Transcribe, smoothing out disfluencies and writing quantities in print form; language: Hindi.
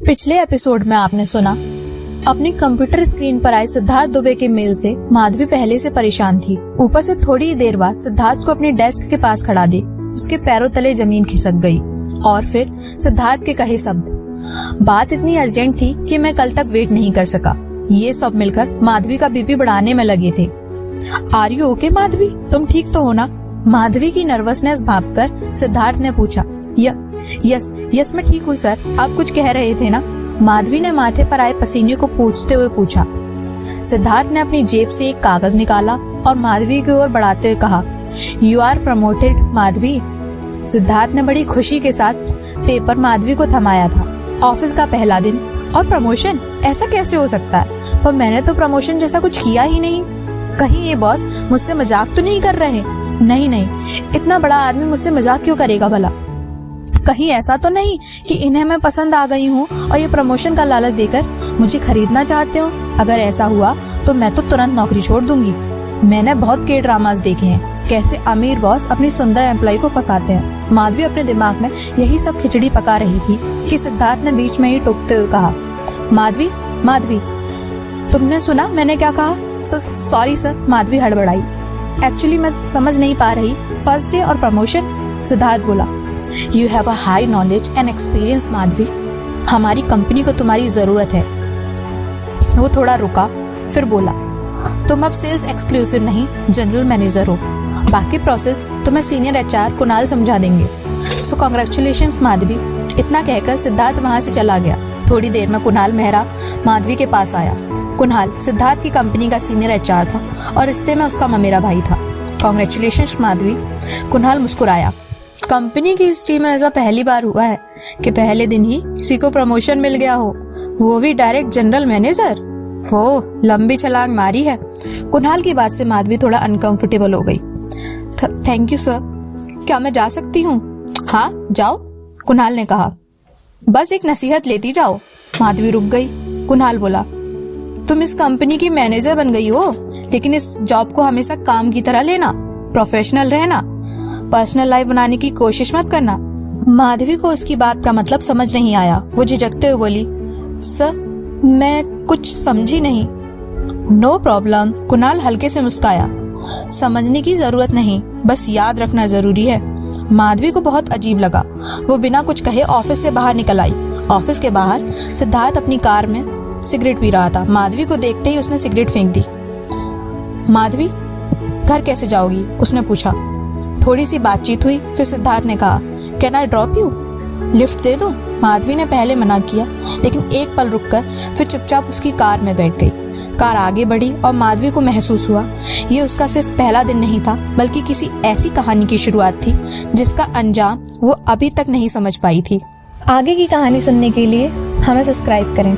पिछले एपिसोड में आपने सुना अपनी कंप्यूटर स्क्रीन पर आए सिद्धार्थ दुबे के मेल से माधवी पहले से परेशान थी। ऊपर से थोड़ी ही देर बाद सिद्धार्थ को अपनी डेस्क के पास खड़ा देख उसके पैरों तले जमीन खिसक गई और फिर सिद्धार्थ के कहे शब्द, बात इतनी अर्जेंट थी कि मैं कल तक वेट नहीं कर सका। ये सब मिलकर माधवी का बीपी बढ़ाने में लगे थे। आर यू ओके माधवी, तुम ठीक तो हो ना? माधवी की नर्वसनेस भांपकर सिद्धार्थ ने पूछा। यस मैं ठीक हूँ सर, आप कुछ कह रहे थे ना? माधवी ने माथे पर आए पसीने को पोंछते हुए पूछा। सिद्धार्थ ने अपनी जेब से एक कागज निकाला और माधवी की ओर बढ़ाते हुए कहा, you are promoted Madhavi. Siddharth ने बड़ी खुशी के साथ पेपर माधवी को थमाया था। ऑफिस का पहला दिन और प्रमोशन, ऐसा कैसे हो सकता है? पर मैंने तो प्रमोशन जैसा कुछ किया ही नहीं। कहीं ये बॉस मुझसे मजाक तो नहीं कर रहे? नहीं, इतना बड़ा आदमी मुझसे मजाक क्यों करेगा भला? कहीं ऐसा तो नहीं कि इन्हें मैं पसंद आ गई हूँ और ये प्रमोशन का लालच देकर मुझे खरीदना चाहते हो? अगर ऐसा हुआ तो मैं तो तुरंत नौकरी छोड़ दूंगी। मैंने बहुत के ड्रामास देखे हैं, कैसे अमीर बॉस अपनी सुंदर एम्प्लॉय को फंसाते हैं। माधवी अपने दिमाग में यही सब खिचड़ी पका रही थी कि सिद्धार्थ ने बीच में ही टोकते हुए कहा, माधवी तुमने सुना मैंने क्या कहा? सॉरी सर, माधवी हड़बड़ाई। एक्चुअली मैं समझ नहीं पा रही। फर्स्ट डे और प्रमोशन? सिद्धार्थ बोला, you have a high knowledge and experience Madhavi, हमारी कंपनी को तुम्हारी जरूरत है। वो थोड़ा रुका फिर बोला, तुम अब सेल्स एक्सक्लूसिव नहीं जनरल मैनेजर हो। बाकी प्रोसेस तुम्हें सीनियर एचआर कुणाल समझा देंगे। सो कांग्रेचुलेशंस माधवी। इतना कहकर सिद्धार्थ वहां से चला गया। थोड़ी देर में कुणाल मेहरा माधवी के पास आया। कुणाल सिद्धार्थ की कंपनी का सीनियर एचआर था और रिश्ते में उसका ममेरा भाई था। कांग्रेचुलेशंस माधवी, कुणाल मुस्कुराया। कंपनी की हिस्ट्री में ऐसा पहली बार हुआ है कि पहले दिन ही किसी को प्रमोशन मिल गया हो, वो भी डायरेक्ट जनरल मैनेजर। वो लंबी छलांग मारी है। कुणाल की बात से माधवी थोड़ा अनकंफर्टेबल हो गई। थैंक यू सर, क्या मैं जा सकती हूँ? हाँ जाओ, कुणाल ने कहा। बस एक नसीहत लेती जाओ। माधवी रुक गई। कुणाल बोला, तुम इस कंपनी की मैनेजर बन गई हो, लेकिन इस जॉब को हमेशा काम की तरह लेना, प्रोफेशनल रहना, पर्सनल लाइफ बनाने की कोशिश मत करना। माधवी को उसकी बात का मतलब समझ नहीं आया। वो झिझकते हुए बोली, सर मैं कुछ समझी नहीं। नो प्रॉब्लम, कुणाल हल्के से मुस्काया। समझने की जरूरत नहीं, बस याद रखना जरूरी है। माधवी को बहुत अजीब लगा। वो बिना कुछ कहे ऑफिस से बाहर निकल आई। ऑफिस के बाहर सिद्धार्थ अपनी कार में सिगरेट पी रहा था। माधवी को देखते ही उसने सिगरेट फेंक दी। माधवी घर कैसे जाओगी? उसने पूछा। थोड़ी सी बातचीत हुई, फिर सिद्धार्थ ने कहा, can I drop you? Lift दे दूं? माधवी ने पहले मना किया, लेकिन एक पल रुककर फिर चुपचाप उसकी कार में बैठ गई। कार आगे बढ़ी और माधवी को महसूस हुआ ये उसका सिर्फ पहला दिन नहीं था, बल्कि किसी ऐसी कहानी की शुरुआत थी जिसका अंजाम वो अभी तक नहीं समझ पाई थी। आगे की कहानी सुनने के लिए हमें सब्सक्राइब करें।